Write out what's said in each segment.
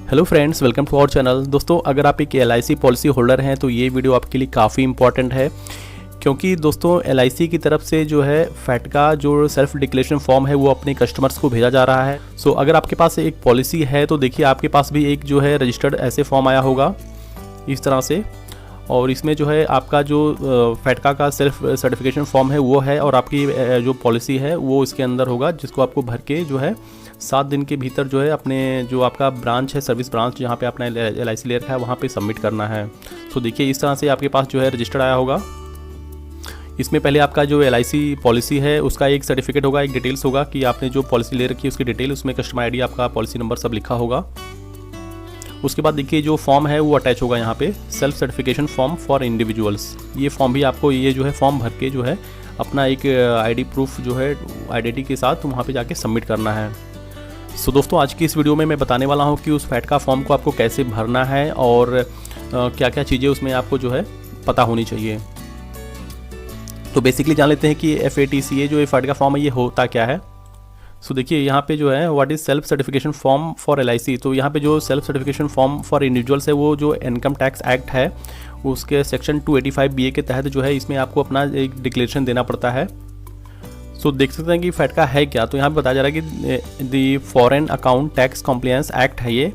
Hello friends, welcome to our channel. दोस्तों, अगर आप एक LIC पॉलिसी होल्डर हैं तो ये वीडियो आपके लिए काफ़ी इंपॉर्टेंट है, क्योंकि दोस्तों LIC की तरफ से जो है फैट का जो सेल्फ डिक्लेरेशन फॉर्म है वो अपने कस्टमर्स को भेजा जा रहा है। सो अगर आपके पास एक पॉलिसी है तो देखिए आपके पास भी एक जो है रजिस्टर्ड ऐसे फॉर्म आया होगा इस तरह से, और इसमें जो है आपका जो फैटका का सेल्फ सर्टिफिकेशन फॉर्म है वो है, और आपकी जो पॉलिसी है वो इसके अंदर होगा, जिसको आपको भर के जो है 7 दिन के भीतर जो है अपने जो आपका ब्रांच है, सर्विस ब्रांच जहाँ पे आपने LIC ले रखा है वहाँ पे सबमिट करना है। तो देखिए इस तरह से आपके पास जो है रजिस्टर्ड आया होगा। इसमें पहले आपका जो LIC पॉलिसी है उसका एक सर्टिफिकेट होगा, एक डिटेल्स होगा कि आपने जो पॉलिसी ले रखी है उसकी डिटेल, उसमें कस्टमर ID, आपका पॉलिसी नंबर सब लिखा होगा। उसके बाद देखिए जो फॉर्म है वो अटैच होगा यहाँ पे, self certification form for individuals. ये फॉर्म भी आपको ये जो है फॉर्म भर के जो है अपना एक ID प्रूफ जो है आइडेंटिटी के साथ वहाँ पे जाके सबमिट करना है। सो दोस्तों, आज की इस वीडियो में मैं बताने वाला हूँ कि उस फैटका फॉर्म को आपको कैसे भरना है और क्या क्या चीज़ें उसमें आपको जो है पता होनी चाहिए। तो बेसिकली जान लेते हैं कि FATCA जो ये फैटका फॉर्म है ये होता क्या है। सो देखिए यहाँ पे जो है what is self certification form for LIC। तो यहाँ पे जो self certification form for individuals है वो जो इनकम टैक्स एक्ट है उसके सेक्शन 285BA के तहत जो है इसमें आपको अपना एक डिक्लेरेशन देना पड़ता है। सो देख सकते हैं कि फैटका है क्या। तो यहाँ पे बताया जा रहा है कि दी foreign account tax compliance act है ये,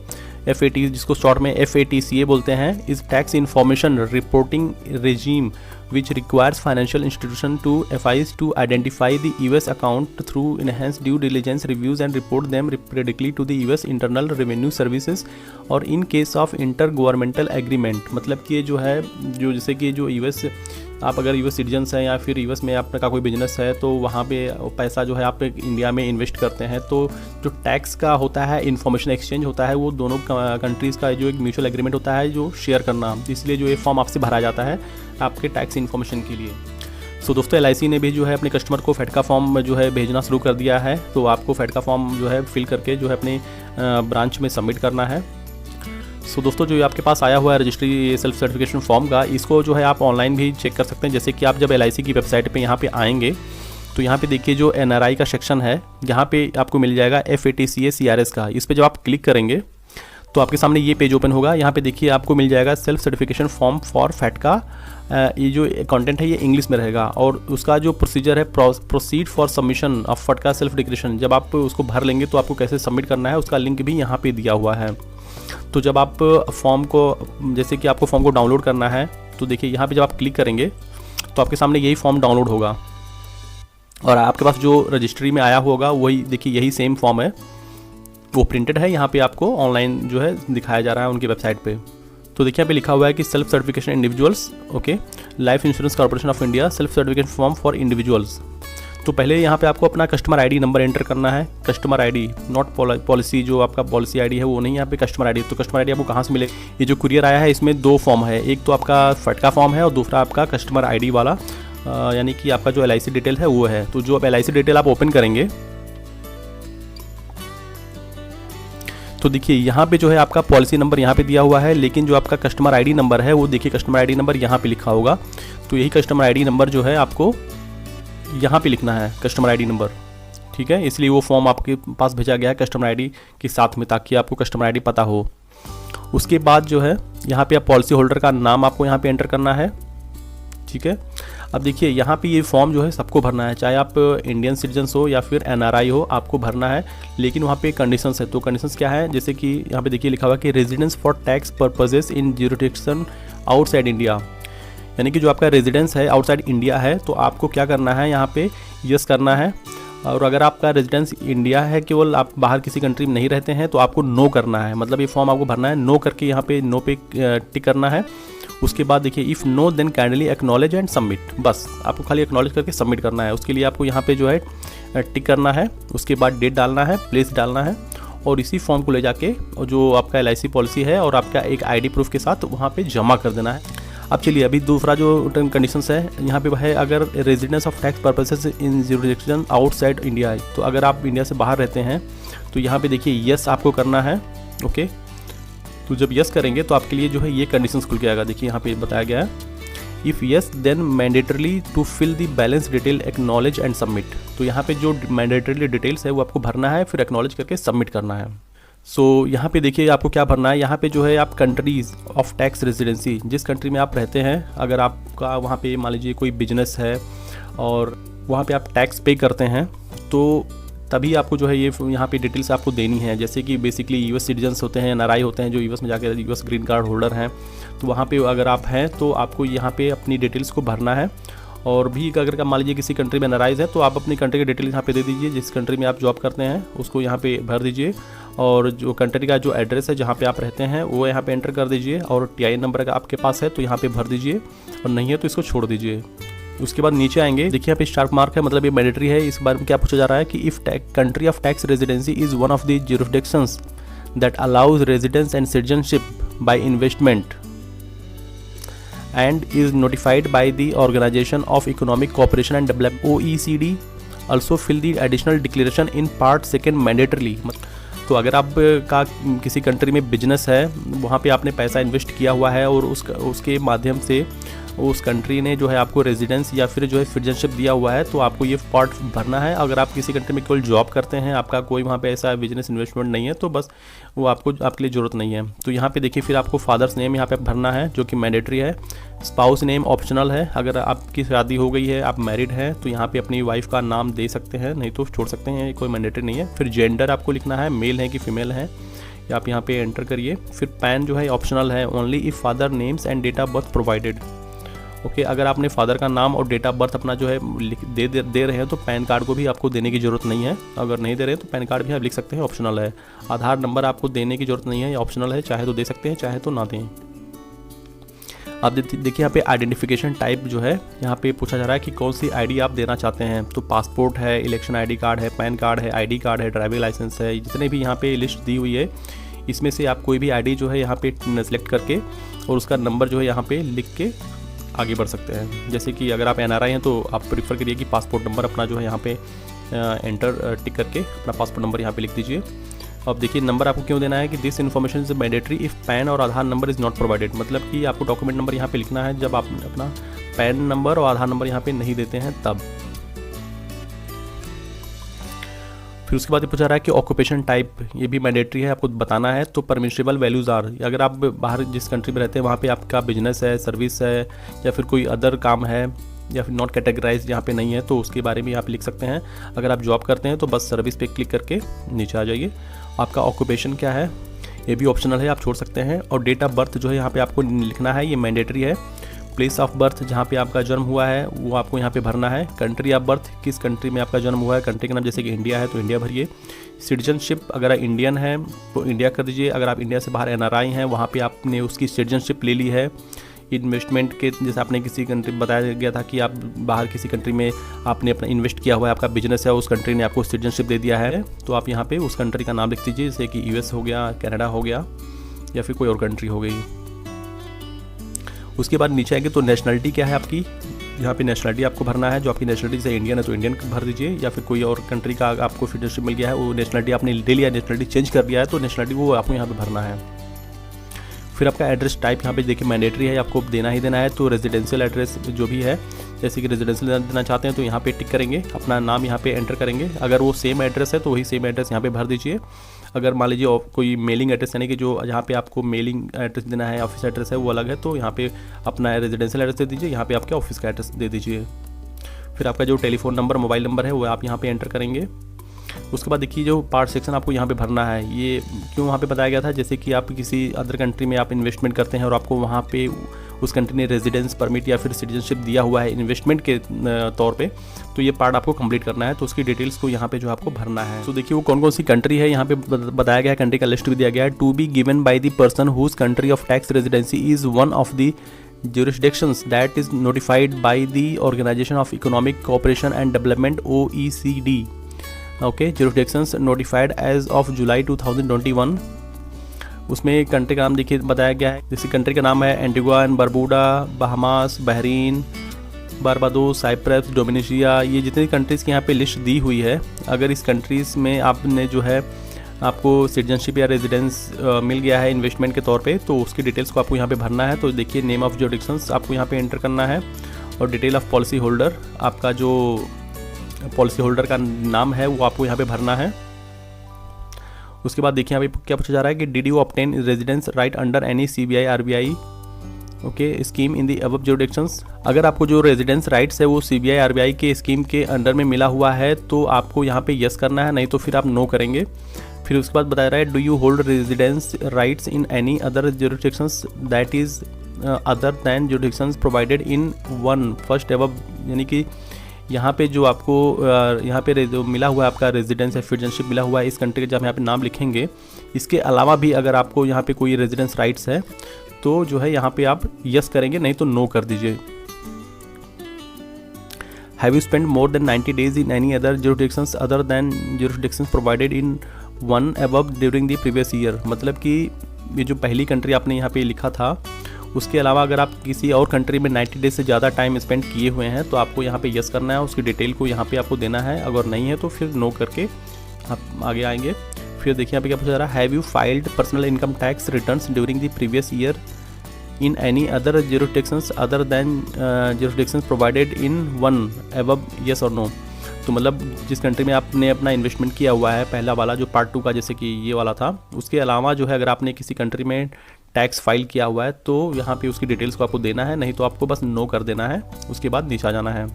FAT जिसको शॉर्ट में FATCA बोलते हैं, is tax information reporting regime which requires financial institution to FIs to identify the US account through enhanced due diligence reviews and report them periodically to the US Internal Revenue Services और in case of intergovernmental agreement। मतलब कि ये जो है जो जैसे कि जो US आप अगर US सिटीजन्स हैं या फिर US में आपका कोई बिजनेस है तो वहाँ पे पैसा जो है आप इंडिया में इन्वेस्ट करते हैं, तो जो टैक्स का होता है इंफॉर्मेशन एक्सचेंज होता है वो दोनों कंट्रीज़ का जो एक म्यूचुअल एग्रीमेंट होता है जो शेयर करना, इसलिए जो ये फॉर्म आपसे भरा जाता है आपके टैक्स इन्फॉर्मेशन के लिए। सो दोस्तों, LIC ने भी जो है अपने कस्टमर को फैटका फॉर्म जो है भेजना शुरू कर दिया है। तो आपको फैटका फॉर्म जो है फिल करके जो है अपने ब्रांच में सबमिट करना है। सो दोस्तों, जो आपके पास आया हुआ है रजिस्ट्री सेल्फ सर्टिफिकेशन फॉर्म का, इसको जो है आप ऑनलाइन भी चेक कर सकते हैं। जैसे कि आप जब LIC की वेबसाइट पे यहाँ पे आएंगे तो यहाँ पे देखिए जो NRI का सेक्शन है यहाँ पे आपको मिल जाएगा FATCA CRS का। इस पर जब आप क्लिक करेंगे तो आपके सामने ये पेज ओपन होगा। यहाँ पे देखिए आपको मिल जाएगा सेल्फ सर्टिफिकेशन फॉर्म फॉर फैटका। ये जो कंटेंट है ये इंग्लिश में रहेगा और उसका जो प्रोसीजर है proceed for submission of FATCA self declaration, जब आप उसको भर लेंगे तो आपको कैसे सबमिट करना है उसका लिंक भी यहाँ पे दिया हुआ है। तो जब आप फॉर्म को, जैसे कि आपको फॉर्म को डाउनलोड करना है तो देखिए यहाँ पे जब आप क्लिक करेंगे तो आपके सामने यही फॉर्म डाउनलोड होगा और आपके पास जो रजिस्ट्री में आया होगा वही देखिए यही सेम फॉर्म है, वो प्रिंटेड है। यहाँ पे आपको ऑनलाइन जो है दिखाया जा रहा है उनकी वेबसाइट पे। तो देखिए यहाँ पे लिखा हुआ है कि self certification individuals, okay, life insurance corporation of India self certification form for individuals. तो पहले यहाँ पे आपको अपना कस्टमर ID नंबर एंटर करना है। कस्टमर ID, नॉट पॉलिसी, जो आपका पॉलिसी ID है वो नहीं, यहाँ पे कस्टमर ID। तो कस्टमर ID आपको कहाँ से मिलेगा? ये जो कुरियर आया है इसमें 2 फॉर्म है, एक तो आपका फैटका फॉर्म है और दूसरा आपका कस्टमर ID वाला, यानी कि आपका जो LIC डिटेल है वो है। तो जो आप LIC डिटेल आप ओपन करेंगे तो देखिए यहाँ पे जो है आपका पॉलिसी नंबर यहाँ पे दिया हुआ है, लेकिन जो आपका कस्टमर ID नंबर है वो देखिए कस्टमर ID नंबर यहाँ पे लिखा होगा। तो यही कस्टमर ID नंबर जो है आपको यहाँ पे लिखना है, कस्टमर ID नंबर, ठीक है। इसलिए वो फॉर्म आपके पास भेजा गया है कस्टमर ID के साथ में, ताकि आपको कस्टमर ID पता हो। उसके बाद जो है यहाँ पे आप पॉलिसी होल्डर का नाम आपको यहाँ पे एंटर करना है, ठीक है। अब देखिए यहाँ पे ये फॉर्म जो है सबको भरना है, चाहे आप इंडियन सिटीजन्स हो या फिर NRI हो, आपको भरना है। लेकिन वहाँ पे कंडीशंस है। तो कंडीशंस क्या है, जैसे कि यहाँ पे देखिए लिखा हुआ है कि residence for tax purposes in jurisdiction outside India, यानी कि जो आपका रेजिडेंस है आउटसाइड इंडिया है तो आपको क्या करना है, यहाँ पे यस करना है। और अगर आपका रेजिडेंस इंडिया है, केवल आप बाहर किसी कंट्री में नहीं रहते हैं, तो आपको नो करना है। मतलब ये फॉर्म आपको भरना है, नो करके यहाँ पे नो पे टिक करना है। उसके बाद देखिए if no then kindly acknowledge and submit, बस आपको खाली एक्नॉलेज करके सबमिट करना है। उसके लिए आपको यहाँ पे जो है टिक करना है। उसके बाद डेट डालना है, प्लेस डालना है और इसी फॉर्म को ले जाके जो आपका LIC पॉलिसी है और आपका एक ID प्रूफ के साथ वहाँ पे जमा कर देना है। अब चलिए अभी दूसरा जो टर्म कंडीशंस है यहाँ पे है, अगर residence of tax purposes in jurisdiction outside India है, तो अगर आप इंडिया से बाहर रहते हैं तो यहाँ पे देखिए यस आपको करना है, ओके। तो जब यस करेंगे तो आपके लिए जो है ये कंडीशंस खुल के आएगा। देखिए यहाँ पे बताया गया है, if yes then mandatorily to fill the balance detail acknowledge and submit. तो यहाँ पे जो मैंडेटरली डिटेल्स है वो आपको भरना है, फिर एक्नॉलेज करके सबमिट करना है। यहाँ पे देखिए आपको क्या भरना है। यहाँ पे जो है आप कंट्रीज़ ऑफ टैक्स रेजिडेंसी, जिस कंट्री में आप रहते हैं, अगर आपका वहाँ पे मान लीजिए कोई बिजनेस है और वहाँ पे आप टैक्स पे करते हैं, तो तभी आपको जो है ये यहाँ पे डिटेल्स आपको देनी है। जैसे कि बेसिकली यूएस सिटीजन्स होते हैं, NRI होते हैं जो यूएस में जाकर यूएस ग्रीन कार्ड होल्डर हैं, तो वहाँ पे अगर आप हैं तो आपको यहाँ पे अपनी डिटेल्स को भरना है। और भी अगर मान लीजिए किसी कंट्री में NRIs है तो आप अपनी कंट्री की डिटेल्स यहाँ पे दे दीजिए, जिस कंट्री में आप जॉब करते हैं उसको यहाँ पे भर दीजिए, और जो कंट्री का जो एड्रेस है जहाँ पे आप रहते हैं वो यहाँ पे एंटर कर दीजिए, और TIN नंबर अगर आपके पास है तो यहाँ पे भर दीजिए, और नहीं है तो इसको छोड़ दीजिए। उसके बाद नीचे आएंगे, देखिए यहाँ पे स्टार्क मार्क है, मतलब ये मैंडेटरी है। इस बारे में क्या पूछा जा रहा है कि if country of tax residency is one of the jurisdictions that allows residence and citizenship by investment and is notified by the Organization of Economic Cooperation and Development OECD, also fill the additional declaration in part 2 mandatorily। तो अगर आप का किसी country में business है, वहाँ पे आपने पैसा इन्वेस्ट किया हुआ है और उसके माध्यम से उस कंट्री ने जो है आपको रेजिडेंस या फिर जो है सिटीजनशिप दिया हुआ है, तो आपको ये पार्ट भरना है। अगर आप किसी कंट्री में केवल जॉब करते हैं, आपका कोई वहाँ पे ऐसा बिजनेस इन्वेस्टमेंट नहीं है, तो बस वो आपके लिए ज़रूरत नहीं है। तो यहाँ पे देखिए फिर आपको फादर्स नेम यहाँ पे भरना है जो कि मैंडेटरी है। स्पाउस नेम ऑप्शनल है, अगर आपकी शादी हो गई है, आप मैरिड हैं, तो यहाँ पे अपनी वाइफ का नाम दे सकते हैं, नहीं तो छोड़ सकते हैं, कोई मैंडेटरी नहीं है। फिर जेंडर आपको लिखना है, मेल है कि फीमेल है, या आप यहाँ पे एंटर करिए। फिर पैन जो है ऑप्शनल है, only if father names and date of birth provided. Okay, अगर आपने फादर का नाम और डेट ऑफ बर्थ अपना जो है दे रहे हैं तो पैन कार्ड को भी आपको देने की ज़रूरत नहीं है। अगर नहीं दे रहे हैं तो पैन कार्ड भी आप लिख सकते हैं, ऑप्शनल है। आधार नंबर आपको देने की ज़रूरत नहीं है, ऑप्शनल है, चाहे तो दे सकते हैं चाहे तो ना दें। आप देखिए यहाँ पे आइडेंटिफिकेशन टाइप जो है यहाँ पे पूछा जा रहा है कि कौन सी आईडी आप देना चाहते हैं। तो पासपोर्ट है, इलेक्शन आईडी कार्ड है, पैन कार्ड है, आईडी कार्ड है, ड्राइविंग लाइसेंस है, जितने भी यहाँ पे लिस्ट दी हुई है इसमें से आप कोई भी आईडी जो है यहाँ पे सेलेक्ट करके और उसका नंबर जो है यहाँ पे लिख के आगे बढ़ सकते हैं। जैसे कि अगर आप NRI हैं तो आप प्रीफर करिए कि पासपोर्ट नंबर अपना जो है यहाँ पे एंटर टिक करके अपना पासपोर्ट नंबर यहाँ पे लिख दीजिए। अब देखिए नंबर आपको क्यों देना है कि this information is mandatory if pan और आधार नंबर इज़ नॉट प्रोवाइडेड, मतलब कि आपको डॉक्यूमेंट नंबर यहाँ पे लिखना है जब आप अपना पैन नंबर और आधार नंबर यहाँ पे नहीं देते हैं तब। फिर उसके बाद ये पूछा रहा है कि ऑक्यूपेशन टाइप, ये भी मैंडेटरी है, आपको बताना है। तो परमिशेबल वैल्यूज़ आर, अगर आप बाहर जिस कंट्री में रहते हैं वहाँ पे आपका बिजनेस है, सर्विस है, या फिर कोई अदर काम है, या फिर नॉट कैटेगराइज यहाँ पे नहीं है तो उसके बारे में आप लिख सकते हैं। अगर आप जॉब करते हैं तो बस सर्विस पे क्लिक करके नीचे आ जाइए। आपका ऑक्यूपेशन क्या है ये भी ऑप्शनल है, आप छोड़ सकते हैं। और डेट ऑफ बर्थ जो है यहाँ पे आपको लिखना है, ये मैंडेटरी है। प्लेस ऑफ बर्थ, जहाँ पे आपका जन्म हुआ है वो आपको यहाँ पे भरना है। कंट्री ऑफ बर्थ, किस कंट्री में आपका जन्म हुआ है, कंट्री का नाम जैसे कि इंडिया है तो इंडिया भरिए। सिटीजनशिप, अगर आप इंडियन है तो इंडिया कर दीजिए, अगर आप इंडिया से बाहर NRI हैं वहाँ पे आपने उसकी सिटीजनशिप ले ली है। इन्वेस्टमेंट के, जैसे आपने किसी कंट्री बताया गया था कि आप बाहर किसी कंट्री में आपने अपना इन्वेस्ट किया हुआ है, आपका बिजनेस है, उस कंट्री ने आपको सिटीजनशिप दे दिया है, तो आप यहाँ पे उस कंट्री का नाम लिख दीजिए, जैसे कि US हो गया, कनाडा हो गया, या फिर कोई और कंट्री हो गई। उसके बाद नीचे आएंगे तो नेशनलिटी क्या है आपकी, यहाँ पे नेशनलिटी आपको भरना है। जो आपकी नेशनलिटी जैसे इंडियन है तो इंडियन भर दीजिए, या फिर कोई और कंट्री का आपको सिटीजनशिप मिल गया है, वो नेशनलिटी आपने ले लिया, नेशनलिटी चेंज कर दिया है तो नेशनलिटी वो आपको यहाँ पे भरना है। फिर आपका एड्रेस टाइप यहाँ पे देखिए मैंडेटरी है, आपको देना ही देना है। तो रेजिडेंशियल एड्रेस जो भी है, जैसे कि रेजिडेंशियल देना चाहते हैं तो यहाँ पे टिक करेंगे, अपना नाम यहाँ पे एंटर करेंगे। अगर वो सेम एड्रेस है तो वही सेम एड्रेस यहाँ पे भर दीजिए। अगर मान लीजिए कोई मेलिंग एड्रेस यानी कि जो जहाँ पे आपको मेलिंग एड्रेस देना है, ऑफिस एड्रेस है वो अलग है, तो यहाँ पे अपना रेजिडेंशियल एड्रेस दे दीजिए, यहाँ पे आपके ऑफिस का एड्रेस दे दीजिए। फिर आपका जो टेलीफोन नंबर, मोबाइल नंबर है वो आप यहाँ पे एंटर करेंगे। उसके बाद देखिए जो पार्ट सेक्शन आपको यहाँ पे भरना है, ये क्यों वहाँ पे बताया गया था, जैसे कि आप किसी अदर कंट्री में आप इन्वेस्टमेंट करते हैं और आपको वहाँ पे उस कंट्री ने रेजिडेंस परमिट या फिर सिटीजनशिप दिया हुआ है इन्वेस्टमेंट के तौर पे, तो ये पार्ट आपको कंप्लीट करना है। तो उसकी डिटेल्स को यहाँ पे जो आपको भरना है। तो देखिए वो कौन कौन सी कंट्री है यहाँ पे बताया गया है, कंट्री का लिस्ट भी दिया गया है। To be given by the person whose country of tax residency is one of the jurisdictions that is notified by the Organization of Economic Cooperation and Development OECD। Okay, jurisdictions notified as of July 2021। उसमें country का नाम देखिए बताया गया है, जैसे country का नाम है Antigua and Barbuda, Bahamas, Bahrain, Barbados, Cyprus, Dominica. ये जितनी कंट्रीज़ की यहाँ पे लिस्ट दी हुई है, अगर इस कंट्रीज़ में आपने जो है आपको सिटीजनशिप या रेजिडेंस मिल गया है इन्वेस्टमेंट के तौर पे, तो उसकी डिटेल्स को आपको यहाँ पे भरना है। तो देखिए नेम ऑफ जुरिडिक्शंस आपको यहाँ पे एंटर करना है, और डिटेल ऑफ पॉलिसी होल्डर, आपका जो पॉलिसी होल्डर का नाम है वो आपको यहाँ पे भरना है। उसके बाद देखिए यहाँ पे क्या पूछा जा रहा है कि did you obtain residence right under any CBI RBI okay scheme in the above jurisdictions. अगर आपको जो रेजिडेंस राइट्स है वो CBI RBI के स्कीम के अंडर में मिला हुआ है तो आपको यहाँ पे यस करना है, नहीं तो फिर आप नो करेंगे। फिर उसके बाद बताया रहा है do you hold residence rights in any other jurisdictions that is other than jurisdictions provided in one first above, यानी कि यहाँ पे जो आपको यहाँ पे जो मिला हुआ है आपका रेजिडेंस या सिटीजनशिप मिला हुआ है इस कंट्री का, जब यहाँ पे नाम लिखेंगे इसके अलावा भी अगर आपको यहाँ पे कोई रेजिडेंस राइट्स है तो जो है यहाँ पे आप यस करेंगे, नहीं तो नो कर दीजिए। Have you spend more than 90 days in any other jurisdictions other than jurisdictions provided in one above during the previous year. मतलब कि ये जो पहली कंट्री आपने यहाँ पे लिखा था उसके अलावा अगर आप किसी और कंट्री में 90 डेज से ज़्यादा टाइम स्पेंड किए हुए हैं तो आपको यहाँ पे यस करना है, उसकी डिटेल को यहाँ पे आपको देना है। अगर नहीं है तो फिर नो करके आप आगे आएंगे। फिर देखिए यहाँ पे क्या पूछा जा रहा है have you filed personal income tax returns during the previous year in any other jurisdictions other than jurisdictions provided in one above yes और नो। तो मतलब जिस कंट्री में आपने अपना इन्वेस्टमेंट किया हुआ है पहला वाला जो पार्ट 2 का जैसे कि ये वाला था, उसके अलावा जो है अगर आपने किसी कंट्री में टैक्स फाइल किया हुआ है तो यहाँ पे उसकी डिटेल्स को आपको देना है, नहीं तो आपको बस नो कर देना है, उसके बाद नीचे आ जाना है।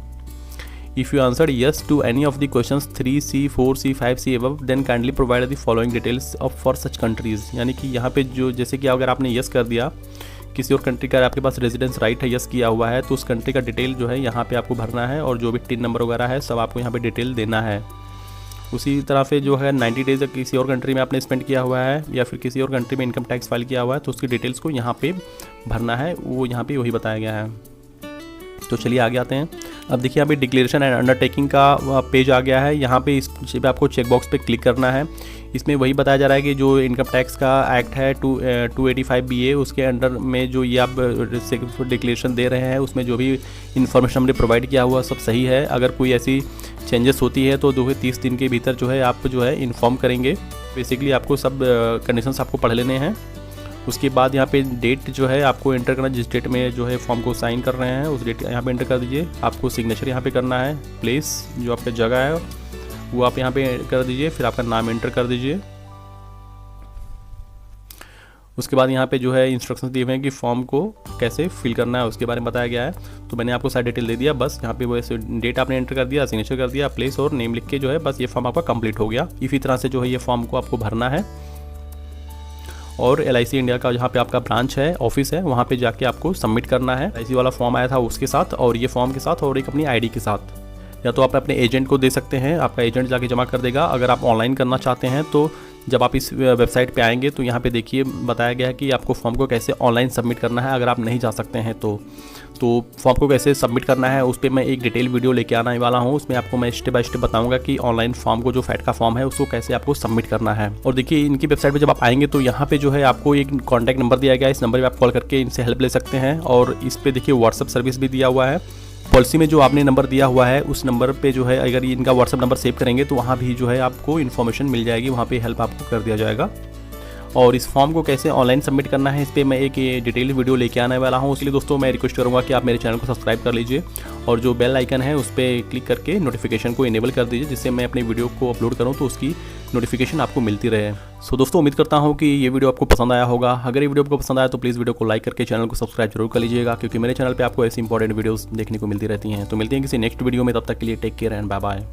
If you answer yes to any of the questions 3C 4C 5C above then kindly provide the following details of for such countries. यानी कि यहाँ पे जो जैसे कि अगर आपने यस कर दिया किसी और कंट्री का आपके पास रेजिडेंस राइट है, यस किया हुआ है, तो उस कंट्री का डिटेल जो है यहाँ पे आपको भरना है और जो भी टिन नंबर वगैरह है सब आपको यहाँ पे डिटेल देना है। उसी तरह से जो है 90 डेज किसी और कंट्री में आपने स्पेंड किया हुआ है या फिर किसी और कंट्री में इनकम टैक्स फाइल किया हुआ है तो उसकी डिटेल्स को यहाँ पे भरना है, वो यहाँ पे वही बताया गया है। तो चलिए आगे आते हैं। अब देखिए यहाँ पे डिक्लेरेशन एंड अंडरटेकिंग का पेज आ गया है। यहाँ पे इस पे आपको चेकबॉक्स पे क्लिक करना है। इसमें वही बताया जा रहा है कि जो इनकम टैक्स का एक्ट है 285BA उसके अंडर में जो ये आप डिक्लेरेशन दे रहे हैं उसमें जो भी इन्फॉर्मेशन हमने प्रोवाइड किया हुआ सब सही है। अगर कोई ऐसी चेंजेस होती है तो 2 से 30 दिन के भीतर जो है आप जो है इन्फॉर्म करेंगे। बेसिकली आपको सब कंडीशंस आपको पढ़ लेने हैं। उसके बाद यहाँ पे डेट जो है आपको एंटर करना, जिस डेट में जो है फॉर्म को साइन कर रहे हैं उस डेट यहाँ पे एंटर कर दीजिए। आपको सिग्नेचर यहाँ पे करना है, प्लेस जो आपका जगह है वो आप यहाँ पे कर दीजिए, फिर आपका नाम एंटर कर दीजिए। उसके बाद यहाँ पे जो है इंस्ट्रक्शंस दिए हुए हैं कि फॉर्म को कैसे फिल करना है उसके बारे में बताया गया है। तो मैंने आपको सारी डिटेल दे दिया, बस यहाँ पे वो डेट आपने एंटर कर दिया, सिग्नेचर कर दिया, प्लेस और नेम लिख के जो है बस ये फॉर्म आपका कंप्लीट हो गया। इसी तरह से जो है ये फॉर्म को आपको भरना है और LIC इंडिया का जहाँ पे आपका ब्रांच है, ऑफिस है, वहाँ पे जाके आपको सबमिट करना है। LIC वाला फॉर्म आया था उसके साथ और ये फॉर्म के साथ और एक अपनी ID के साथ। या तो आप अपने एजेंट को दे सकते हैं, आपका एजेंट जाके जमा कर देगा। अगर आप ऑनलाइन करना चाहते हैं तो जब आप इस वेबसाइट पे आएंगे तो यहाँ पे देखिए बताया गया है कि आपको फॉर्म को कैसे ऑनलाइन सबमिट करना है। अगर आप नहीं जा सकते हैं तो फॉर्म को कैसे सबमिट करना है उस पर मैं एक डिटेल वीडियो लेके आने वाला हूँ। उसमें आपको मैं स्टेप बाय स्टेप बताऊंगा कि ऑनलाइन फॉर्म को जो फैट का फॉर्म है उसको कैसे आपको सबमिट करना है। और देखिए इनकी वेबसाइट पे जब आप आएंगे तो यहाँ पे जो है आपको एक कॉन्टैक्ट नंबर दिया गया है, इस नंबर पर आप कॉल करके इनसे हेल्प ले सकते हैं। और इस पर देखिए व्हाट्सअप सर्विस भी दिया हुआ है। पॉलिसी में जो आपने नंबर दिया हुआ है उस नंबर पे जो है अगर इनका व्हाट्सअप नंबर सेव करेंगे तो वहाँ भी जो है आपको इन्फॉर्मेशन मिल जाएगी, वहाँ पे हेल्प आपको कर दिया जाएगा। और इस फॉर्म को कैसे ऑनलाइन सबमिट करना है इस पर मैं एक डिटेल वीडियो लेके आने वाला हूँ। इसलिए दोस्तों मैं रिक्वेस्ट करूँगा कि आप मेरे चैनल को सब्सक्राइब कर लीजिए और जो बेल आइकन है उस पर क्लिक करके नोटिफिकेशन को इनेबल कर दीजिए, जिससे मैं अपनी वीडियो को अपलोड करूँ तो उसकी नोटिफिकेशन आपको मिलती रहे। सो दोस्तों उम्मीद करता हूँ कि ये वीडियो आपको पसंद आया होगा। अगर ये वीडियो आपको पसंद आया तो प्लीज़ वीडियो को लाइक करके चैनल को सब्सक्राइब जरूर कर लीजिएगा, क्योंकि मेरे चैनल पर आपको ऐसी इंपॉर्टेंट वीडियोज़ देखने को मिलती रहती हैं। तो मिलते हैं किसी नेक्स्ट वीडियो में, तब तक के लिए take care and bye bye.